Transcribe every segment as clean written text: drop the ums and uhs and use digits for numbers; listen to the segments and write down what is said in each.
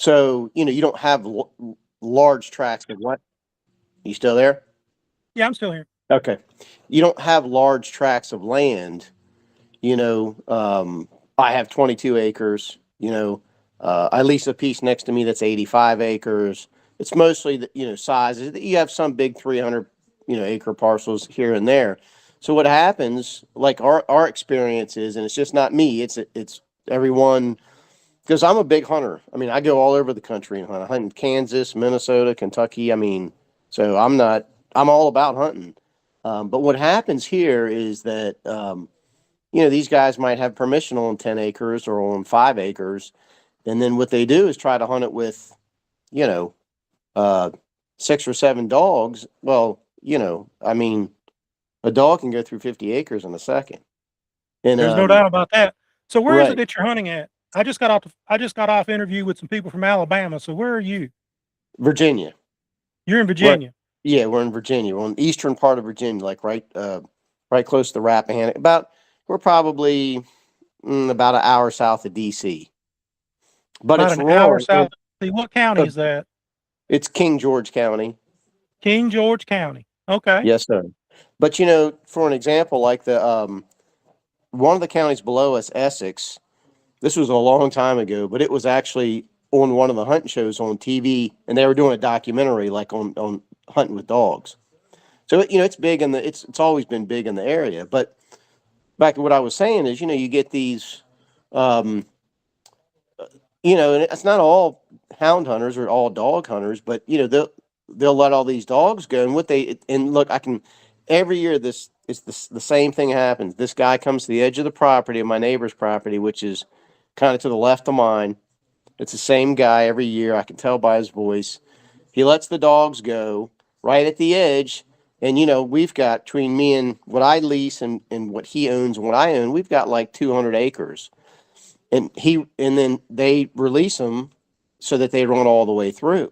So, you don't have large tracts of what? You still there? Yeah, I'm still here. Okay. You don't have large tracts of land. You know, I have 22 acres. I lease a piece next to me that's 85 acres. It's mostly the, sizes. You have some big 300, acre parcels here and there. So what happens, like our experience is, and it's just not me, it's everyone, because I'm a big hunter. I mean, I go all over the country and hunt. I hunt in Kansas, Minnesota, Kentucky. I mean, so I'm all about hunting. But what happens here is that, these guys might have permission on 10 acres or on 5 acres. And then what they do is try to hunt it with, you know, uh, 6 or 7 dogs. Well, I mean, a dog can go through 50 acres in a second. And, There's no doubt about that. So where is it right, that you're hunting at? I just got off interview with some people from Alabama. So where are you? Virginia. You're in We're, Virginia. yeah, we're in Virginia. We're on the eastern part of Virginia, like right close to the Rappahannock. We're probably about an hour south of DC. But About it's an hour rural. south. What county is that? It's King George County. King George County. Okay. Yes, sir. But for an example, like the one of the counties below us, Essex. This was a long time ago, but it was actually on one of the hunting shows on TV, and they were doing a documentary like on hunting with dogs. So it's big in the it's always been big in the area. But back to what I was saying is, you get these, um, and it's not all hound hunters or all dog hunters, but they'll let all these dogs go. And look, I can every year this it's the same thing happens. This guy comes to the edge of the property of my neighbor's property, which is kind of to the left of mine. It's the same guy every year. I can tell by his voice. He lets the dogs go right at the edge. And we've got between me and what I lease and what he owns and what I own, we've got like 200 acres. And then they release them so that they run all the way through.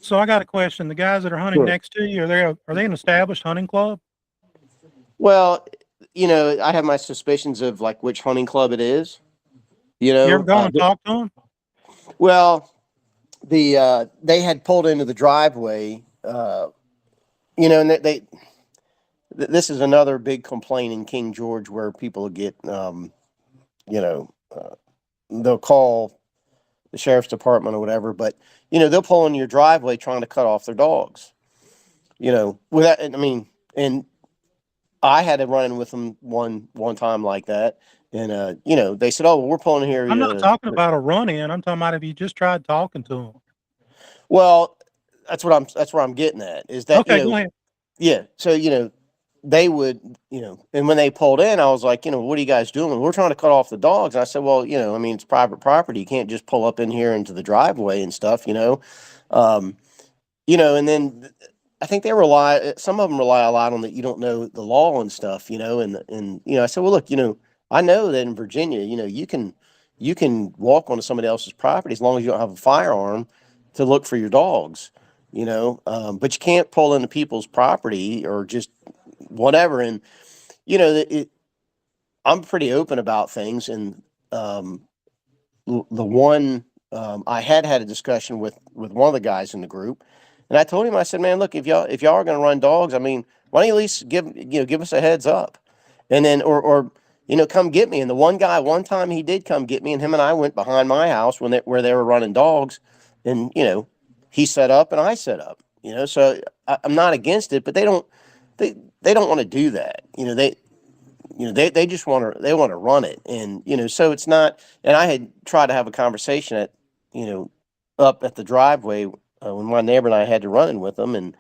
So I got a question. The guys that are hunting Sure. next to you, are they an established hunting club? Well, I have my suspicions of like which hunting club it is. You You ever know, gone and talked to them? well, they had pulled into the driveway. And this is another big complaint in King George where people get, you know, uh, they'll call the sheriff's department or whatever, but they'll pull in your driveway trying to cut off their dogs. Without, I mean, and I had a run in with them one time like that, and they said, "Oh, well, we're pulling here." I'm not talking about a run in. I'm talking about if you just tried talking to them. Well, that's where I'm getting at is that Okay, go ahead. yeah. So they would and when they pulled in, I was like, what are you guys doing? We're trying to cut off the dogs. And I said, well, I mean, it's private property. You can't just pull up in here into the driveway and stuff, um, and then I think some of them rely a lot on that you don't know the law and stuff, and I said, well, look, I know that in Virginia, you can walk onto somebody else's property as long as you don't have a firearm to look for your dogs, but you can't pull into people's property or just whatever. And I'm pretty open about things. And the one I had a discussion with one of the guys in the group, and I told him, I said, man, look, if y'all are going to run dogs, I mean, why don't you at least give us a heads up, and then or come get me. And the one guy, one time he did come get me, and him and I went behind my house where they were running dogs, and he set up and I set up. So I'm not against it, but they don't want to do that. They just want to run it. And so it's not. And I had tried to have a conversation up at the driveway when my neighbor and I had to run in with them. And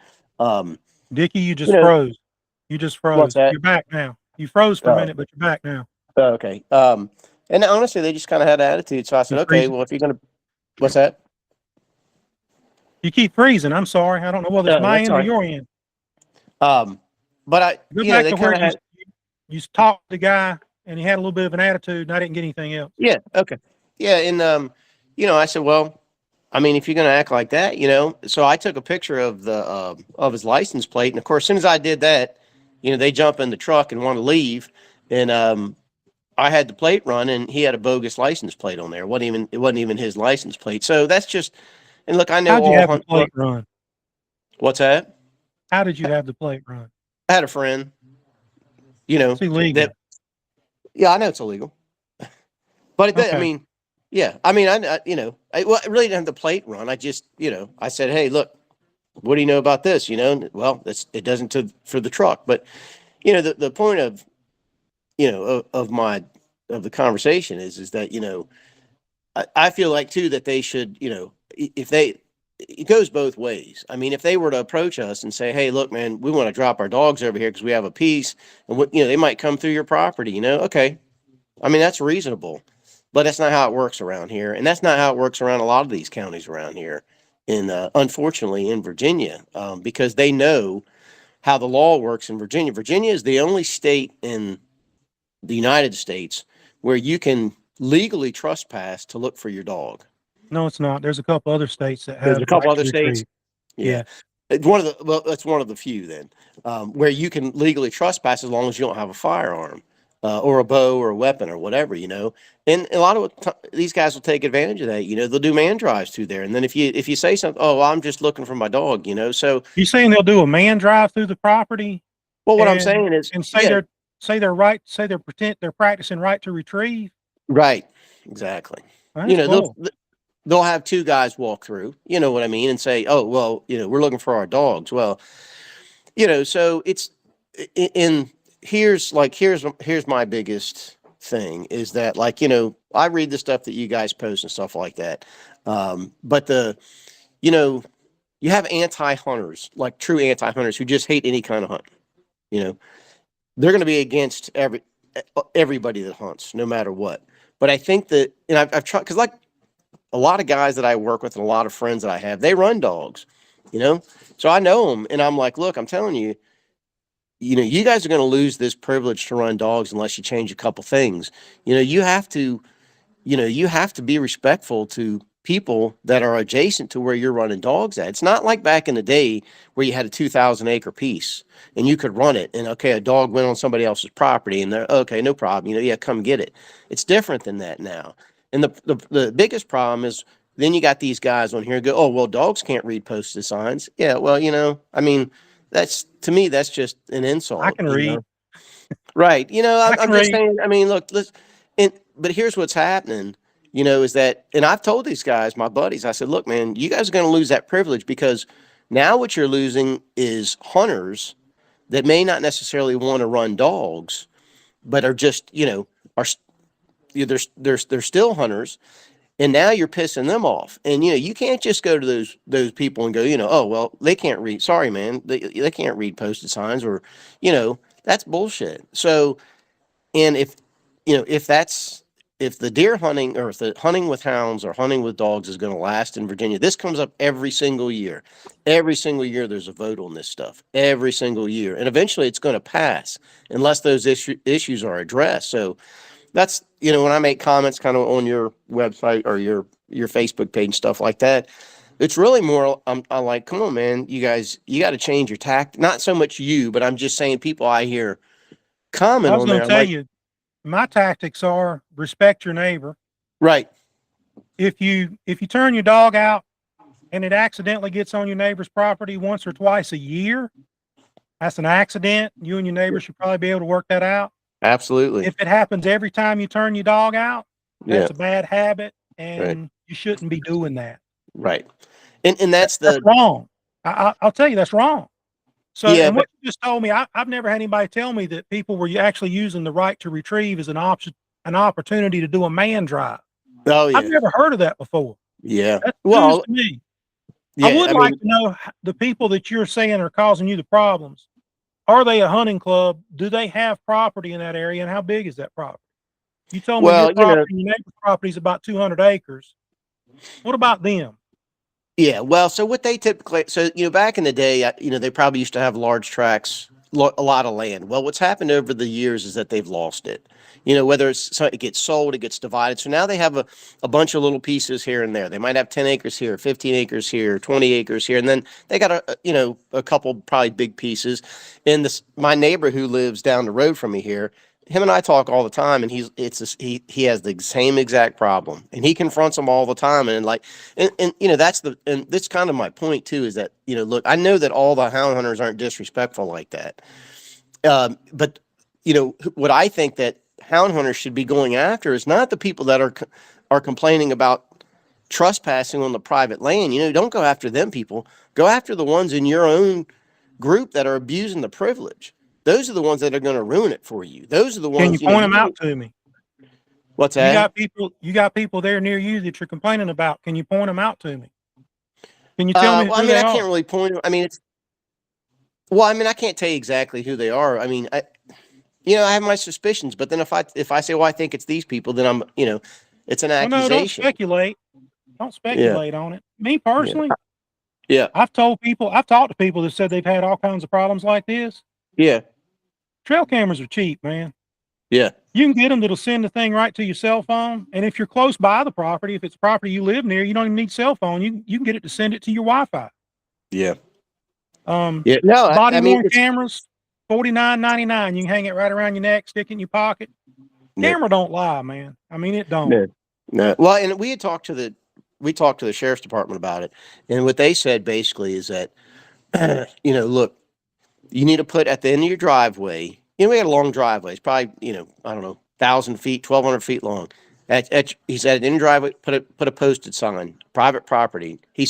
Dickie, you you just know froze. You just what's froze. that? You're back now. You froze for a uh, minute, but you're back now. okay. And honestly, they just kind of had an attitude. So I said, You okay, freezing. well, if you're gonna, what's that? You keep freezing. I'm sorry. I don't know whether it's my That's end all or right. your end. But Go back they to kind where of had. you talked to the guy and he had a little bit of an attitude and I didn't get anything else. Yeah. Okay. Yeah. And I said, well, I mean, if you're going to act like that, so I took a picture of the of his license plate, and of course, as soon as I did that, they jump in the truck and want to leave, and I had the plate run, and he had a bogus license plate on there. It wasn't even his license plate. So that's just. And look, I know How'd you all have the hunt. plate run? What's that? How did you have the plate run? I had a friend. It's illegal. That. Yeah, I know it's illegal, but I Okay. mean, yeah, I mean, I really didn't have the plate run. I just, I said, hey, look, what do you know about this? Well, it doesn't for the truck, but the point of of the conversation is that I feel like too that they should if they it goes both ways. I mean, if they were to approach us and say, hey, look, man, we want to drop our dogs over here because we have a piece, and they might come through your property. Okay, I mean that's reasonable, but that's not how it works around here, and that's not how it works around a lot of these counties around here. In unfortunately in Virginia, because they know how the law works in Virginia. Virginia is the only state in the United States where you can legally trespass to look for your dog. No, it's not. There's a couple other states that There's a have couple right to other states. retrieve. Yeah. Yeah. That's one of the few then, where you can legally trespass as long as you don't have a firearm, or a bow or a weapon or whatever. And a lot of these guys will take advantage of that. They'll do man drives through there. And then if you say something, oh, well, I'm just looking for my dog, so, You saying they'll do a man drive through the property well, what I'm and saying is, and yeah, say they're practicing right to retrieve? right. Exactly. That's bold. They'll have two guys walk through, you know what I mean, and say, "Oh, well, we're looking for our dogs." Well, so it's in here's my biggest thing is that I read the stuff that you guys post and stuff like that, but you know you have anti-hunters, like true anti-hunters who just hate any kind of hunt. You know, they're going to be against everybody that hunts, no matter what. But I think that, and I've tried because a lot of guys that I work with and a lot of friends that I have, they run dogs, you know? So I know them and I'm like, look, I'm telling you, you guys are going to lose this privilege to run dogs unless you change a couple things. You have to, you have to be respectful to people that are adjacent to where you're running dogs at. It's not like back in the day where you had a 2,000 acre piece and you could run it and okay, a dog went on somebody else's property and they're okay, no problem. Yeah, come get it. It's different than that now. And the biggest problem is then you got these guys on here go, oh, well, dogs can't read posted signs. Yeah, well, I mean, that's to me, that's just an I insult, can read. Right. I I'm can just read. saying, I mean, look, but here's what's happening, is that, and I've told these guys, my buddies, I said, look, man, you guys are going to lose that privilege because now what you're losing is hunters that may not necessarily want to run dogs, but are just, are, they're still hunters. And now you're pissing them off. And, you can't just go to those people and go, oh, well, they can't read. Sorry, man. They can't read posted signs or, that's bullshit. So, and if the deer hunting or if the hunting with hounds or hunting with dogs is going to last in Virginia, this comes up every single year. Every single year there's a vote on this stuff. Every single year. And eventually it's going to pass unless those issues are addressed. So that's, when I make comments kind of on your website or your Facebook page and stuff like that, it's really more, I'm like, come on, man, you guys, you got to change your tact. Not so much you, but I'm just saying people I hear I comment was on going there. to I'm tell like, you, my tactics are respect your neighbor. right. If you turn your dog out and it accidentally gets on your neighbor's property once or twice a year, that's an accident. You and your neighbor should probably be able to work that out. Absolutely. If it happens every time you turn your dog out, that's Yeah. a bad habit, Right. and you shouldn't be doing that. Right. And that's That's wrong. I'll tell you that's wrong. So, yeah, and but what you just told me, I've never had anybody tell me that people were actually using the right to retrieve as an option, an opportunity to do a man drive. oh I've yeah. never heard of that before. Yeah. That's news Well, to me. I yeah, would I like mean, to know the people that you're saying are causing you the problems. Are they a hunting club? Do they have property in that area, and how big is that property? You told me your well, property, your neighbor's property is about 200 acres. What about them? yeah, well, so what they typically, so back in the day, they probably used to have large tracts, a lot of land. Well, what's happened over the years is that they've lost it. Whether it gets sold, it gets divided. So now they have a bunch of little pieces here and there. They might have 10 acres here, 15 acres here, 20 acres here, and then they got a couple probably big pieces. And my neighbor who lives down the road from me here, him and I talk all the time, and he has the same exact problem, and he confronts them all the time, and like, and that's kind of my point too, is that look, I know that all the hound hunters aren't disrespectful like that, but what I think that hound hunters should be going after is not the people that are complaining about trespassing on the private land. Don't go after them people. Go after the ones in your own group that are abusing the privilege. Those are the ones that are going to ruin it for you. Those are the Can you ones, point them out to me? What's You that? got people there near you that you're complaining about. Can you point them out to me? Can you tell me Well, who I mean, they I are? can't really point. I mean, I can't tell you exactly who they are. I mean, I have my suspicions, but then if I say, well, I think it's these people, then it's an Well, no, don't accusation. speculate. Don't Yeah. speculate on it. Me Yeah. personally, Yeah. I've talked to people that said they've had all kinds of problems like this. Yeah. Trail cameras are cheap, man. Yeah. You can get them that'll send the thing right to your cell phone. And if you're close by the property, if it's property you live near, you don't even need cell phone. You can get it to send it to your Wi-Fi. Yeah. Yeah. No, Body I mean, worn cameras, $49.99. You can hang it right around your neck, stick it in your pocket. no, Camera don't lie, man. I mean, it don't. no, no. Well, and we talked to the sheriff's department about it, and what they said basically is that, look, you need to put at the end of your driveway. We had a long driveway. It's probably, I don't know, 1,000 feet, 1,200 feet long. He said, at the end of the driveway, put a posted sign, private property. He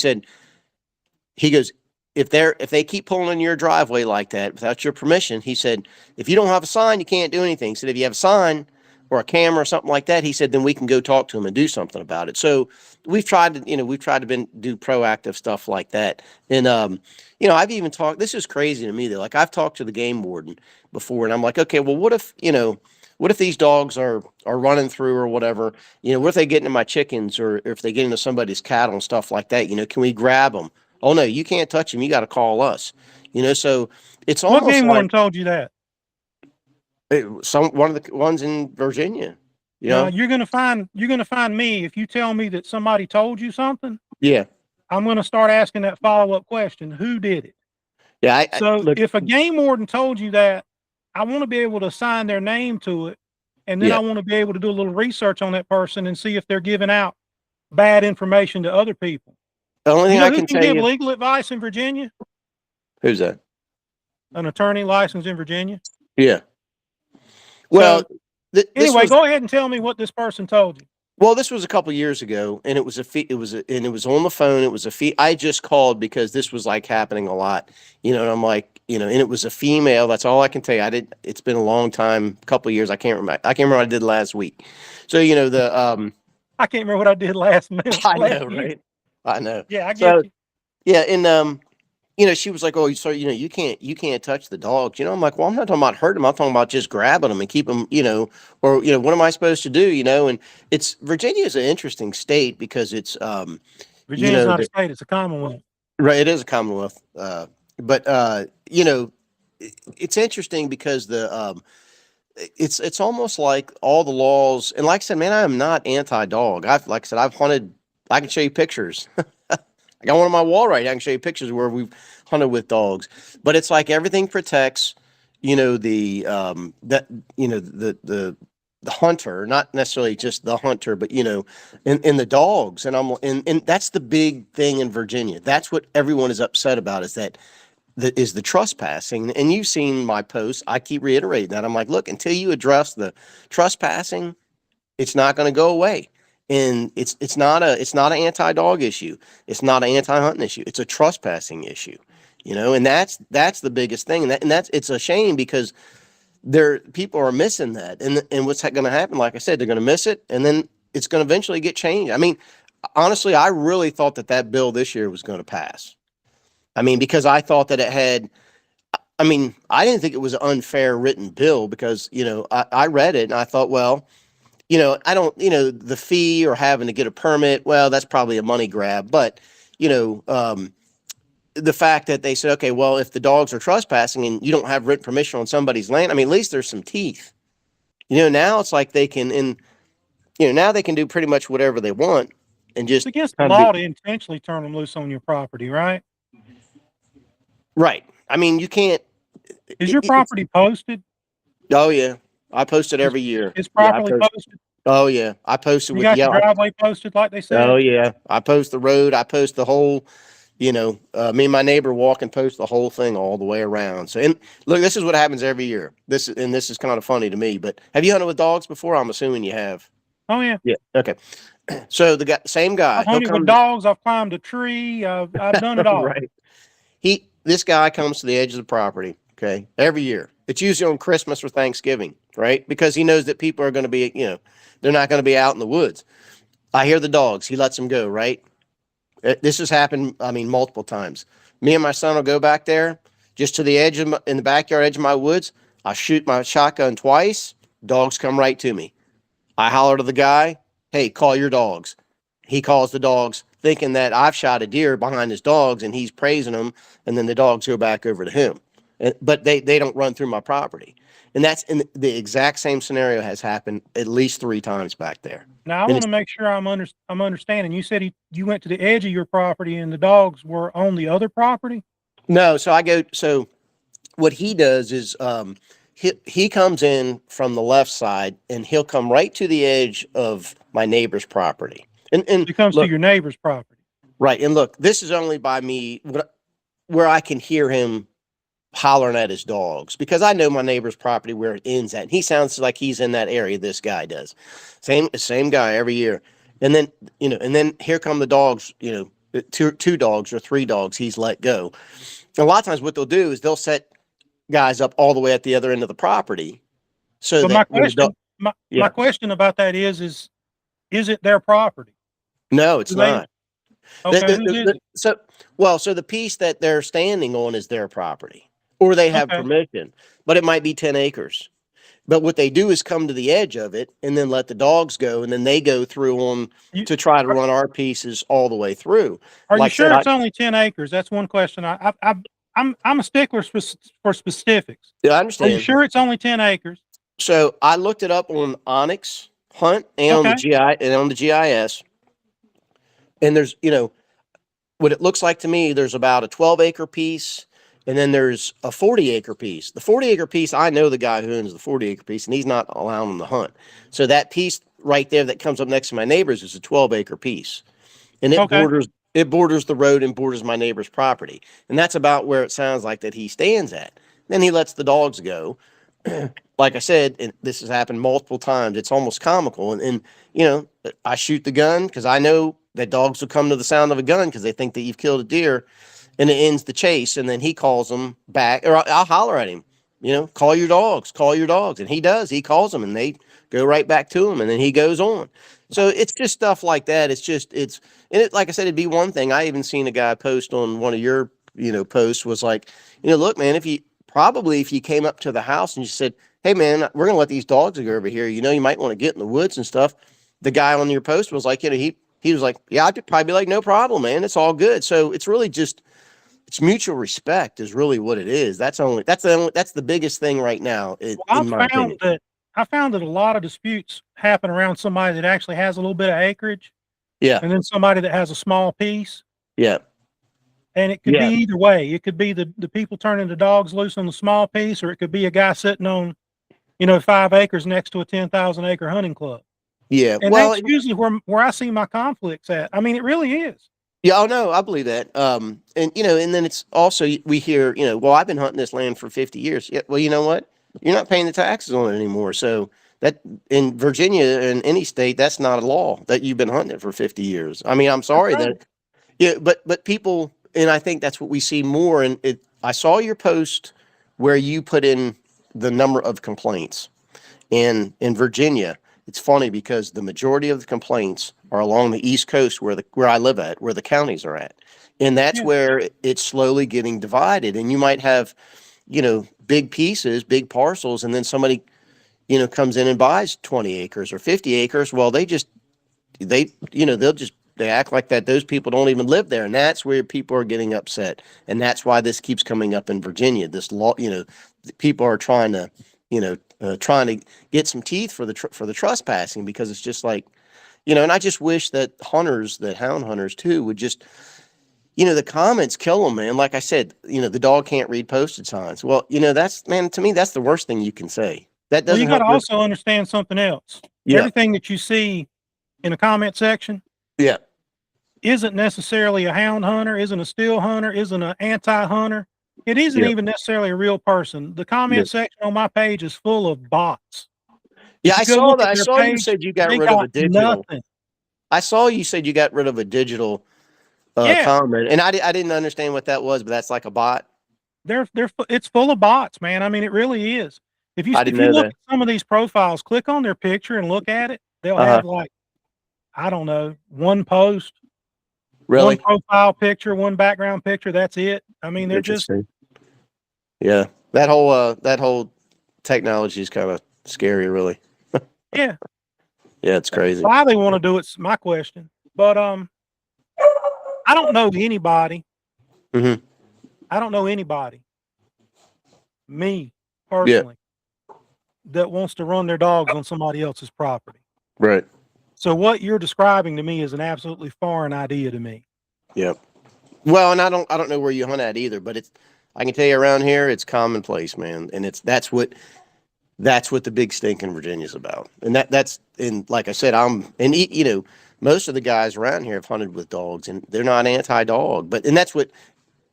goes, if they keep pulling in your driveway like that without your permission, he said, if you don't have a sign, you can't do anything. He said, if you have a sign or a camera or something like that, he said, then we can go talk to them and do something about it. So we've tried to do proactive stuff like that. And I've even talked. This is crazy to me though. Like I've talked to the game warden before, and I'm like, okay, well, what if these dogs are running through or whatever? What if they get into my chickens or if they get into somebody's cattle and stuff like that? Can we grab them? Oh no, you can't touch them. You got to call us. So it's What almost game like warden told you that? one of the ones in Virginia. Now you're gonna find me if you tell me that somebody told you something. Yeah, I'm gonna start asking that follow-up question. Who did it? yeah. So Look, if a game warden told you that, I want to be able to assign their name to it, and then yeah. I want to be able to do a little research on that person and see if they're giving out bad information to other people. The only thing You know I who can can tell give you. legal advice in Virginia? Who's that? An attorney licensed in Virginia. Yeah. Well, So this anyway, was go ahead and tell me what this person told you. this was a couple years ago, and it was a fee. And it was on the phone. It was a fee. I just called because this was like happening a lot, and I'm like, and it was a female. That's all I can tell you. It's been a long time, a couple of years. I can't remember what I did last week. So I can't remember what I did last minute. I know, right? I know. Yeah, I So get you. yeah, and she was like, "Oh, so you can't touch the dogs." I'm like, "Well, I'm not talking about hurting them. I'm talking about just grabbing them and keep them, or what am I supposed to do?" And Virginia is an interesting state because it's Virginia's not a state; it's a commonwealth. right. It is a commonwealth, but it's interesting because it's almost like all the laws. And like I said, man, I am not anti-dog. Like I said, I've hunted. I can show you pictures. I got one on my wall right now. I can show you pictures where we've hunted with dogs. But it's like everything protects, the hunter, not necessarily just the hunter, but in the dogs. And that's the big thing in Virginia. That's what everyone is upset about is that is the trespassing. And you've seen my posts. I keep reiterating that. I'm like, look, until you address the trespassing, it's not going to go away. And it's not an anti-dog issue. It's not an anti-hunting issue. It's a trespassing issue. And that's the biggest thing. And that's it's a shame because people are missing that. And what's going to happen? Like I said, they're going to miss it, and then it's going to eventually get changed. I mean, honestly, I really thought that bill this year was going to pass. I mean, because I thought that it had. I mean, I didn't think it was an unfair written bill because I read it and I thought, well. I don't, the fee or having to get a permit, well, that's probably a money grab. But, the fact that they said, okay, well, if the dogs are trespassing and you don't have written permission on somebody's land, I mean, at least there's some teeth. Now it's like they can, now they can do pretty much whatever they want and just. It's against the law to intentionally turn them loose on your property, right? Right. I mean, you can't. Is your property posted? Oh, yeah. I post it every year. It's Yeah, I properly post. posted. Oh yeah, I posted You with got your yeah. driveway posted like they Oh said. yeah, I post the road. I post the whole. Me and my neighbor walk and post the whole thing all the way around. So, and look, this is what happens every year. This is kind of funny to me. But have you hunted with dogs before? I'm assuming you have. Oh yeah. Yeah. Okay. So same guy, I've he'll hunted with come. dogs. I've climbed a tree. I've done it all. Right. This guy comes to the edge of the property. Okay. Every year. It's usually on Christmas or Thanksgiving, right? Because he knows that people are going to be, they're not going to be out in the woods. I hear the dogs. He lets them go, right? This has happened, I mean, multiple times. Me and my son will go back there just to the edge in the backyard edge of my woods. I shoot my shotgun twice. Dogs come right to me. I holler to the guy, hey, call your dogs. He calls the dogs, thinking that I've shot a deer behind his dogs and he's praising them. And then the dogs go back over to him. But they don't run through my property. And that's in the exact same scenario has happened at least 3 times back there. Now I And want to make sure I'm understanding. You said you went to the edge of your property and the dogs were on the other property. no, so what he does is he comes in from the left side and he'll come right to the edge of my neighbor's property. And It comes to look, your neighbor's property. right, and look, this is only by me where I can hear him hollering at his dogs because I know my neighbor's property where it ends at. And he sounds like he's in that area. This guy does. Same guy every year. And then, and then here come the dogs, two dogs or 3 dogs he's let go. And a lot of times what they'll do is they'll set guys up all the way at the other end of the property. So But that when the dog, my yeah, question about that is it their property? no, it's Do they? not. Okay, whose is it? So the piece that they're standing on is their property or they have Okay. permission, but it might be 10 acres. But what they do is come to the edge of it and then let the dogs go. And then they go through on You, to try to run our pieces all the way through. are you Like I said, sure it's only 10 acres? That's one question. I'm a stickler for specifics. I Are you understand. sure it's only 10 acres? So I looked it up on Onyx Hunt and on the Okay. GIS. And there's, what it looks like to me, there's about a 12-acre piece, and then there's a 40-acre piece. The 40-acre piece, I know the guy who owns the 40-acre piece, and he's not allowing them to hunt. So that piece right there that comes up next to my neighbor's is a 12-acre piece, and Okay. it borders the road and borders my neighbor's property, and that's about where it sounds like that he stands at. Then he lets the dogs go. Like I said, and this has happened multiple times. It's almost comical, and I shoot the gun because I know that dogs will come to the sound of a gun because they think that you've killed a deer, and it ends the chase. And then he calls them back, or I'll holler at him, call your dogs, and he does. He calls them, and they go right back to him, and then he goes on. So it's just stuff like that. Like I said, it'd be one thing. I even seen a guy post on one of your posts was like, look, man, if you came up to the house and you said, hey man, we're gonna let these dogs go over here. You might want to get in the woods and stuff. The guy on your post was like, he was like, yeah, I'd probably be like, no problem, man. It's all good. So it's really just it's mutual respect is really what it is. That's the biggest thing right now, in my opinion. I found that a lot of disputes happen around somebody that actually has a little bit of acreage, Yeah, and then somebody that has a small piece. yeah, And it could be yeah, either way. It could be the people turning the dogs loose on the small piece, or it could be a guy sitting on, 5 acres next to a 10,000 acre hunting club. yeah. And Well, that's usually where I see my conflicts at. I mean, it really is. yeah, oh no, I believe that. And then it's also we hear, well, I've been hunting this land for 50 years. Yeah, well, you know what? You're not paying the taxes on it anymore. So that in Virginia in any state, that's not a law that you've been hunting it for 50 years. I mean, I'm That's sorry right. that yeah, but people, and I think that's what we see more. And I saw your post where you put in the number of complaints in Virginia. It's funny because the majority of the complaints are along the East Coast where I live at, where the counties are at. And that's Yeah. where it's slowly getting divided. And you might have, big pieces, big parcels, and then somebody, comes in and buys 20 acres or 50 acres. Well, they act like that those people don't even live there. And that's where people are getting upset. And that's why this keeps coming up in Virginia. This law, people are trying to, trying to get some teeth for the trespassing because it's just like, and I just wish that hound hunters too, would just, the comments kill them, man. Like I said, the dog can't read postage signs. Well, to me, that's the worst thing you can say. That Well, you doesn't got help to your, also understand something else. yeah, Everything that you see in the comment section yeah, isn't necessarily a hound hunter, isn't a still hunter, isn't an anti-hunter. It isn't yeah, even necessarily a real person. The yeah. comment section on my page is full of bots. Yeah, If I you go saw look that. at I their saw you page, said you got they rid of a got digital. nothing. I saw you said you got rid of a digital Yeah, comment, and I didn't understand what that was, but that's like a bot. it's full of bots, man. I mean, it really is. I If didn't you know look that. at some of these profiles, click on their picture and look at it. They'll Uh-huh. have like, I don't know, one post, one Really? profile picture, one background picture. That's it. I mean, they're just, Interesting. Yeah. That whole technology is kind of scary, really. yeah. Yeah, it's crazy. Why they want to do it's my question. But I don't know anybody. Hmm. I don't know anybody, me Yeah, personally, that wants to run their dogs on somebody else's property. right. So what you're describing to me is an absolutely foreign idea to me. Yeah. Well, and I don't know where you hunt at either, but I can tell you around here it's commonplace, man. And that's what the big stink in Virginia is about. And that's and like I said, most of the guys around here have hunted with dogs, and they're not anti-dog. But and that's what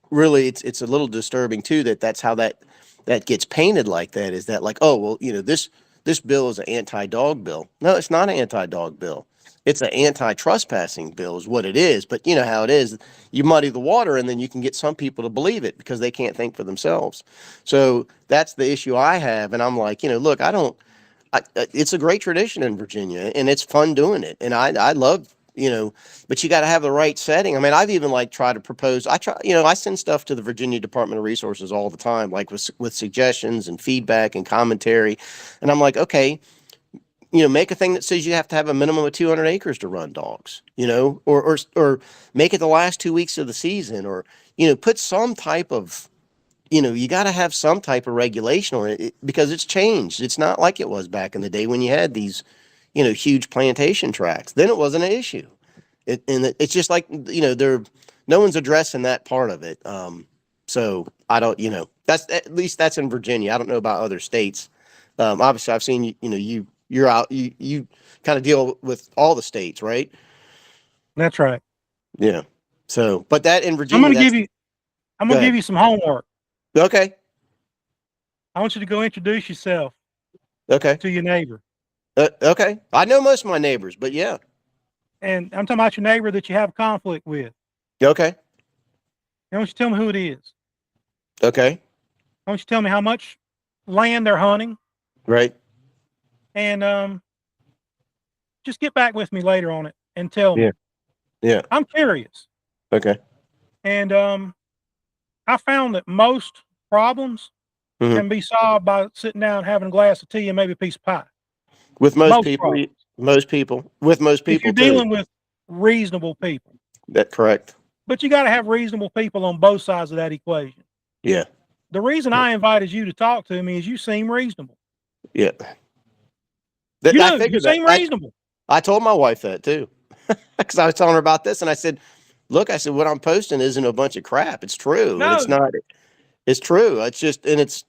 really it's a little disturbing too, that's how that gets painted like that, is that like, oh well, this bill is an anti-dog bill. No, it's not an anti-dog bill. It's an anti-trespassing bill is what it is. But you know how it is. You muddy the water, and then you can get some people to believe it because they can't think for themselves. So that's the issue I have. And I'm like, look, it's a great tradition in Virginia, and it's fun doing it. And I love, but you got to have the right setting. I mean, I've even like tried to propose. I send stuff to the Virginia Department of Resources all the time, like with suggestions and feedback and commentary. And I'm like, okay, make a thing that says you have to have a minimum of 200 acres to run dogs, or make it the last 2 weeks of the season, or put some type of, you got to have some type of regulation on it, because it's changed. It's not like it was back in the day when you had these, huge plantation tracts. Then it wasn't an issue. It's just like, no one's addressing that part of it. So I don't, that's at least that's in Virginia. I don't know about other states. Obviously, I've seen you're out. You kind of deal with all the states, right? That's right. Yeah. So, but that in I'm Virginia, gonna give that's you I'm go gonna give ahead. you some homework. Okay. I want you to go introduce yourself Okay. to your neighbor. Okay. I know most of my neighbors, but yeah. And I'm talking about your neighbor that you have conflict with. Okay. I want you to tell me who it is. Okay. I want you to tell me how much land they're hunting, Right. and just get back with me later on it and tell Yeah. me. Yeah. I'm curious. Okay. And I found that most problems Hmm. can be solved by sitting down, having a glass of tea, and maybe a piece of pie. With most Most people, problems. with most If people you're too. dealing with reasonable people. That correct. But you got to have reasonable people on both sides of that equation. Yeah. The reason I invited you to talk to me is you seem reasonable. Yeah. You I do. You figured that. seem reasonable. I told my wife that too, because I was telling her about this, and I said, "Look, I said what I'm posting isn't a bunch of crap. It's true, and it's No, not. It's true. It's just, and it's.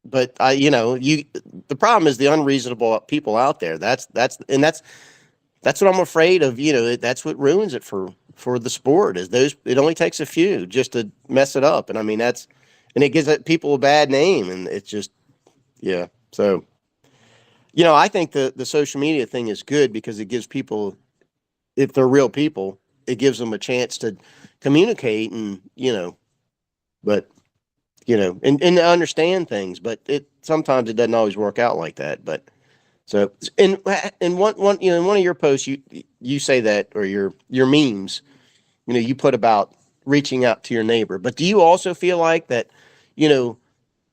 But the problem is the unreasonable people out there. That's what I'm afraid of. That's what ruins it for the sport. Is those? It only takes a few just to mess it up, and I mean and it gives people a bad name, and it's just, yeah. So I think the social media thing is good because it gives people, if they're real people, it gives them a chance to communicate and, but, and to understand things, but sometimes it doesn't always work out like that. But so, in one, in one of your posts, you say that, or your memes, you put about reaching out to your neighbor, but do you also feel like that, you know,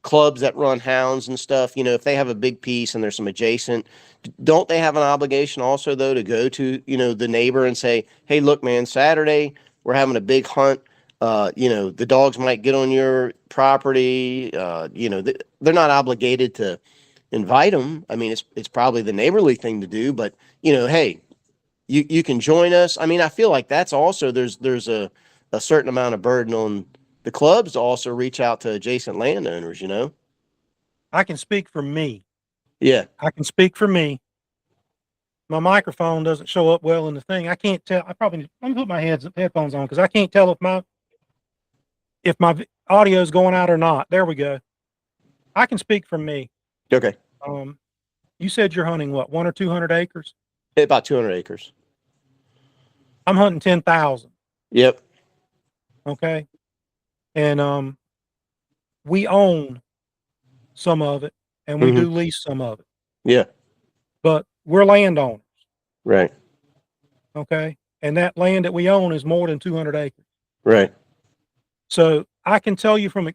clubs that run hounds and stuff, if they have a big piece and there's some adjacent, don't they have an obligation also though to go to, the neighbor and say, hey, look, man, Saturday we're having a big hunt. The dogs might get on your property. They're not obligated to invite them. I mean, it's probably the neighborly thing to do, but hey, you can join us. I mean, I feel like that's also there's a certain amount of burden on the clubs to also reach out to adjacent landowners. I can speak for me. Yeah. I can speak for me. My microphone doesn't show up well in the thing. I can't tell. Let me put my headphones on because I can't tell if my audio is going out or not. There we go. I can speak for me. Okay. You said you're hunting what, 1 or 200 acres? About 200 acres. I'm hunting 10,000. Yep. Okay. And we own some of it and we Mm-hmm. do lease some of it, Yeah. but we're landowners. Right. Okay. And that land that we own is more than 200 acres. Right. So I can tell you from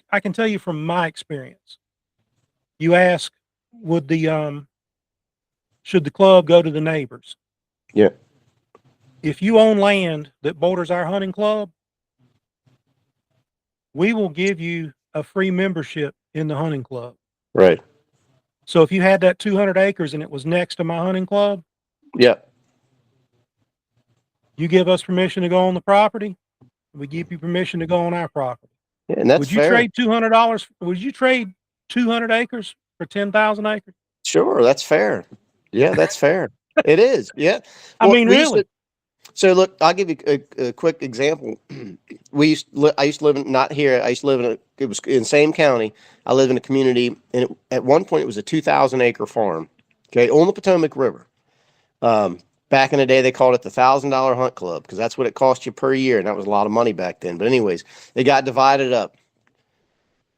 my experience. You ask, should the club go to the neighbors? Yeah. If you own land that borders our hunting club, we will give you a free membership in the hunting club. Right. So if you had that 200 acres and it was next to my hunting club, Yeah. you give us permission to go on the property, we give you permission to go on our property. Yeah, and that's Would you fair. trade $200? Would you trade 200 acres for 10,000 acres? Sure, that's fair. Yeah, that's fair. It is. Yeah. I mean, really? So look, I'll give you a quick example. I used to live in, not here. I used to live it was in the same county. I live in a community, and at one point it was a 2,000 acre farm. Okay, on the Potomac River. Back in the day, they called it the $1,000 hunt club because that's what it cost you per year, and that was a lot of money back then. But anyways, they got divided up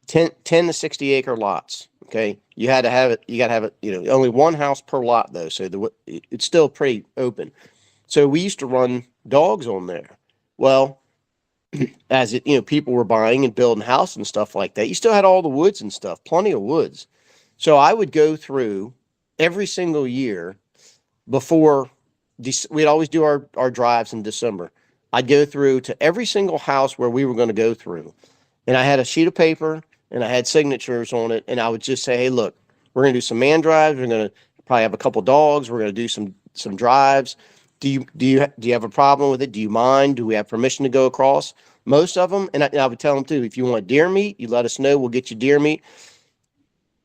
10 to 60 acre lots. Okay, you had to have it. You got to have it. Only one house per lot though, so it's still pretty open. So we used to run dogs on there. Well, as people were buying and building houses and stuff like that, you still had all the woods and stuff, plenty of woods. So I would go through every single year before we'd always do our drives in December. I'd go through to every single house where we were going to go through. And I had a sheet of paper and I had signatures on it. And I would just say, hey, look, we're going to do some man drives. We're going to probably have a couple dogs. We're going to do some drives. Do you have a problem with it? Do you mind? Do we have permission to go across? Most of them, and I would tell them too, if you want deer meat, you let us know. We'll get you deer meat.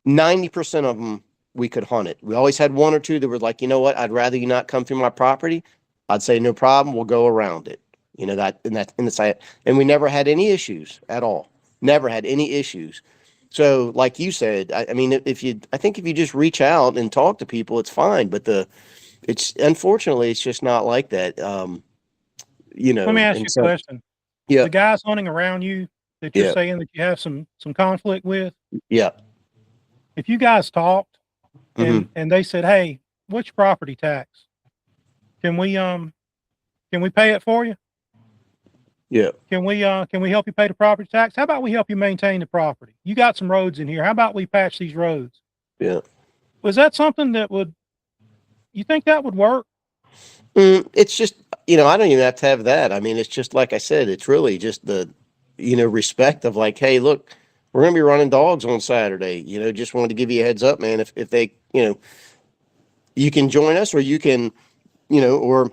90% of them, we could hunt it. We always had one or two that were like, you know what? I'd rather you not come through my property. I'd say, no problem. We'll go around it. And we never had any issues at all. Never had any issues. So like you said, I mean, I think if you just reach out and talk to people, it's fine. But unfortunately, it's just not like that. Let me ask you a question. Yeah. The guys hunting around you that you're saying that you have some conflict with. Yeah. If you guys talked and Mm-hmm. they said, hey, what's your property tax? Can we pay it for you? Yeah. Can we help you pay the property tax? How about we help you maintain the property? You got some roads in here. How about we patch these roads? Yeah. Was that something you think that would work? It's just, I don't even have to have that. I mean, it's just, like I said, it's really just the, respect of like, hey, look, we're going to be running dogs on Saturday, just wanted to give you a heads up, man. If they, you can join us or you can, can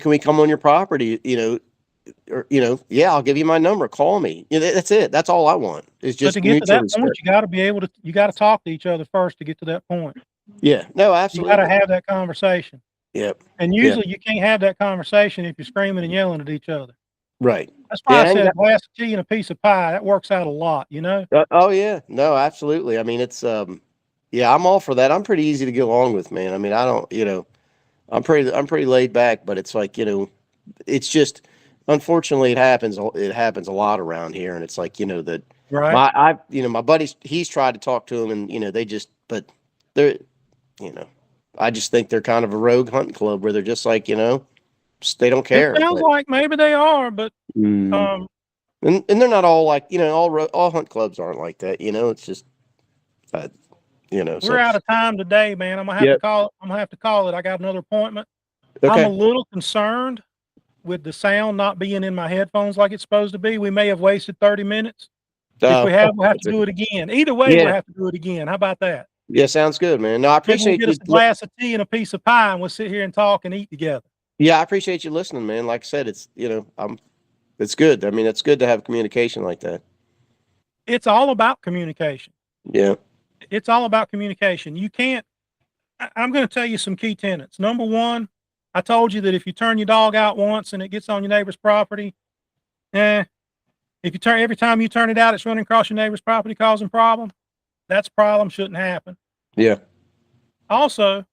we come on your property, or, yeah, I'll give you my number. Call me. That's it. That's all I want. It's just but to get to that respect. point, you got to talk to each other first to get to that point. Yeah, no, absolutely. You got to have that conversation. Yep. And usually you can't have that conversation if you're screaming and yelling at each other. Right. That's why I said a glass of tea and a piece of pie. That works out a lot, Oh yeah, no, absolutely. I mean, it's yeah, I'm all for that. I'm pretty easy to get along with, man. I mean, I don't, I'm pretty laid back, but it's like, it's just, unfortunately, it happens a lot around here, and it's like, that right. my buddies, he's tried to talk to them, and but they're, I just think they're kind of a rogue hunting club where they're just like, they don't care. It sounds like maybe they are, but and they're not all like, all hunt clubs aren't like that, it's just, we're out of time today, man. I'm gonna have to call it. I got another appointment. Okay. I'm a little concerned with the sound not being in my headphones like it's supposed to be. We may have wasted 30 minutes. If we have, we'll have to do it again. Either way, we'll have to do it again. How about that? Yeah, sounds good, man. No, I appreciate you. Get us a glass of tea and a piece of pie, and we'll sit here and talk and eat together. Yeah, I appreciate you listening, man. Like I said, it's it's good. I mean, it's good to have communication like that. It's all about communication. Yeah. It's all about communication. You can't I'm going to tell you some key tenets. Number one, I told you that if you turn your dog out once and it gets on your neighbor's property, if you turn every time you turn it out, it's running across your neighbor's property causing problem. That's a problem. Shouldn't happen. Yeah. Also,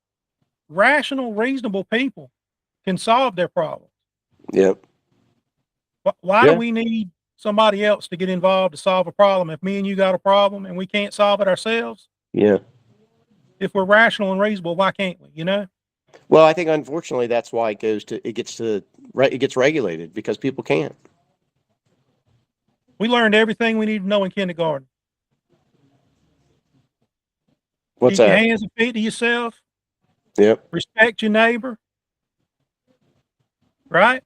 rational, reasonable people can solve their problems. Yep. Why Yeah. do we need somebody else to get involved to solve a problem? If me and you got a problem and we can't solve it ourselves, Yeah. if we're rational and reasonable, why can't we? You know? Well, I think unfortunately that's why it gets regulated because people can't. We learned everything we need to know in kindergarten. What's Keep your that? hands and feet to yourself. Yep. Respect your neighbor. Right?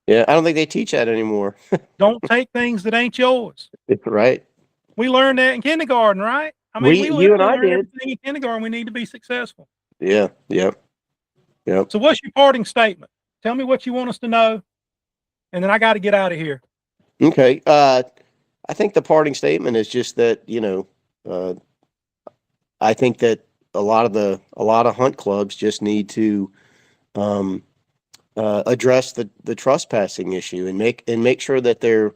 Yeah. I don't think they teach that anymore. Don't take things that ain't yours. Right. We learned that in kindergarten, right? I mean, we You and literally I learned did. everything in kindergarten we need to be successful. Yeah. Yep. Yep. So what's your parting statement? Tell me what you want us to know, and then I got to get out of here. Okay. I think the parting statement is just that, I think that a lot of hunt clubs just need to address the trespassing issue and make sure that they're,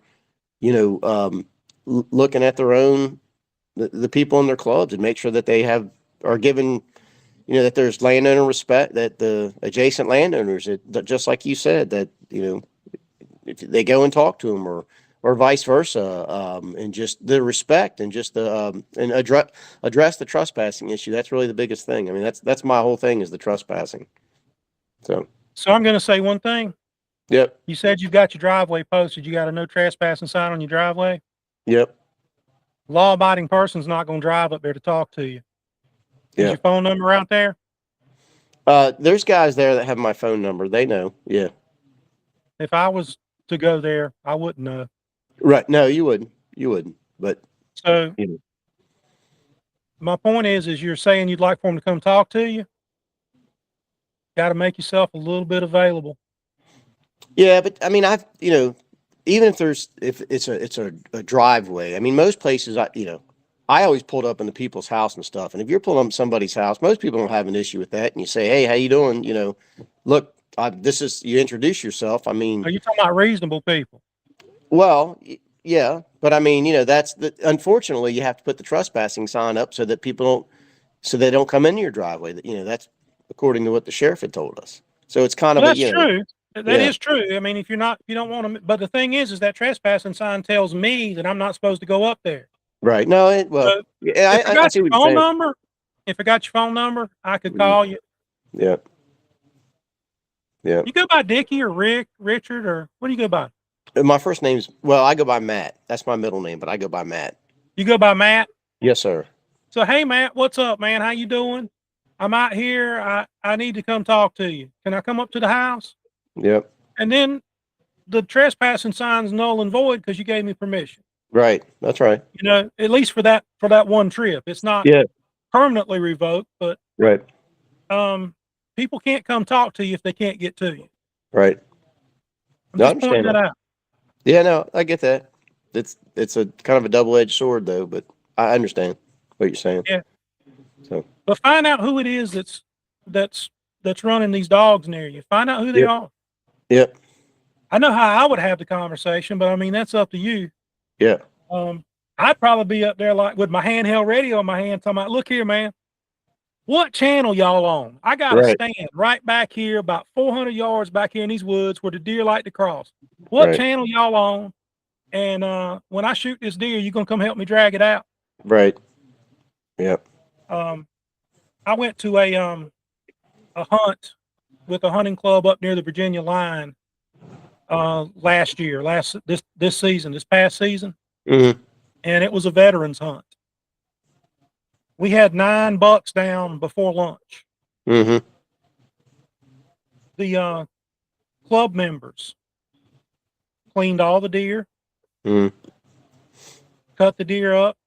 looking at their own the people in their clubs and make sure that they are given, that there's landowner respect, that the adjacent landowners, that just like you said, that if they go and talk to them or vice versa, and just the respect and just the and address the trespassing issue. That's really the biggest thing. I mean, that's my whole thing is the trespassing. So I'm going to say one thing. Yep. You said you've got your driveway posted. You got a no trespassing sign on your driveway. Yep. Law-abiding person's not going to drive up there to talk to you. Is your phone number out there? There's guys there that have my phone number. They know. Yeah. If I was to go there, I wouldn't know. Right. No, you wouldn't. You wouldn't. But so my point is you're saying you'd like for them to come talk to you. Got to make yourself a little bit available. Yeah, but I mean, even if it's a driveway, I mean, most places, I always pulled up into people's house and stuff. And if you're pulling up somebody's house, most people don't have an issue with that. And you say, hey, how you doing? Look, you introduce yourself. I mean, are you talking about reasonable people? Well, yeah, but I mean, unfortunately, you have to put the trespassing sign up so that they don't come into your driveway. That's according to what the sheriff had told us. So it's kind of that's true. That is true. I mean, if you don't want to, but the thing is that trespassing sign tells me that I'm not supposed to go up there. Right. No, I see what you're saying. If I got your phone number, I could call you. Yeah. Yeah. You go by Dickie or Rick, Richard, or what do you go by? My first name's, I go by Matt. That's my middle name, but I go by Matt. You go by Matt? Yes, sir. So, hey, Matt, what's up, man? How you doing? I'm out here. I need to come talk to you. Can I come up to the house? Yep. And then the trespassing sign's null and void because you gave me permission. Right. That's right. At least for that one trip. It's not permanently revoked, but right. People can't come talk to you if they can't get to you. Right. I'm just pointing that out. Yeah, no, I get that. It's a kind of a double-edged sword though, but I understand what you're saying. Yeah. So, but find out who it is that's running these dogs near you. Find out who they are. Yep. I know how I would have the conversation, but I mean that's up to you. Yeah. I'd probably be up there like with my handheld radio in my hand, talking about, look here, man. What channel y'all on? I got a stand right back here, about 400 yards back here in these woods where the deer like to cross. What channel y'all on? And when I shoot this deer, you gonna come help me drag it out? Right. Yep. I went to a hunt with a hunting club up near the Virginia line last year, this season, this past season. Mm-hmm. And it was a veterans hunt. We had 9 bucks down before lunch. Mm-hmm. The club members cleaned all the deer, cut the deer up,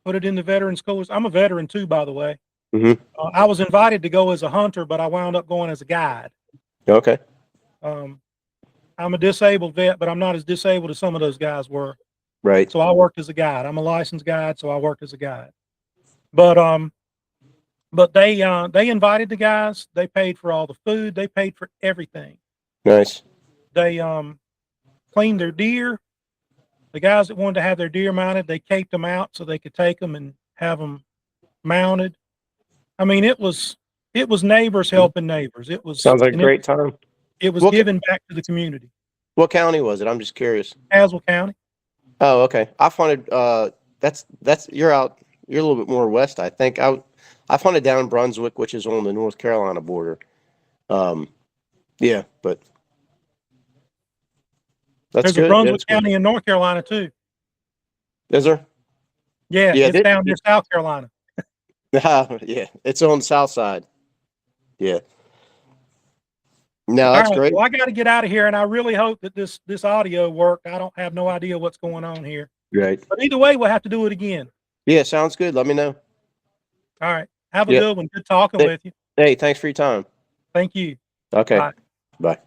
put it in the veterans coolers. I'm a veteran too, by the way. Mm-hmm. I was invited to go as a hunter, but I wound up going as a guide. Okay. I'm a disabled vet, but I'm not as disabled as some of those guys were. Right. So I worked as a guide. I'm a licensed guide, so I worked as a guide. But But they invited the guys. They paid for all the food. They paid for everything. Nice. They cleaned their deer. The guys that wanted to have their deer mounted, they caped them out so they could take them and have them mounted. I mean, it was neighbors helping neighbors. It was Sounds like a great time. It was giving back to the community. What county was it? I'm just curious. Haswell County. Oh, okay. I funded, that's, you're a little bit more west, I think. I funded down in Brunswick, which is on the North Carolina border. Yeah, but that's There's good. a Brunswick Yeah, County in North Carolina too. is there? Yeah, it's down near South Carolina. Yeah, it's on the south side. Yeah. No, that's great. Well, I got to get out of here, and I really hope that this audio worked. I don't have no idea what's going on here. Right. But either way, we'll have to do it again. Yeah, sounds good. Let me know. All right. Have a good one. Good talking with you. Hey, thanks for your time. Thank you. Okay. Bye. Bye.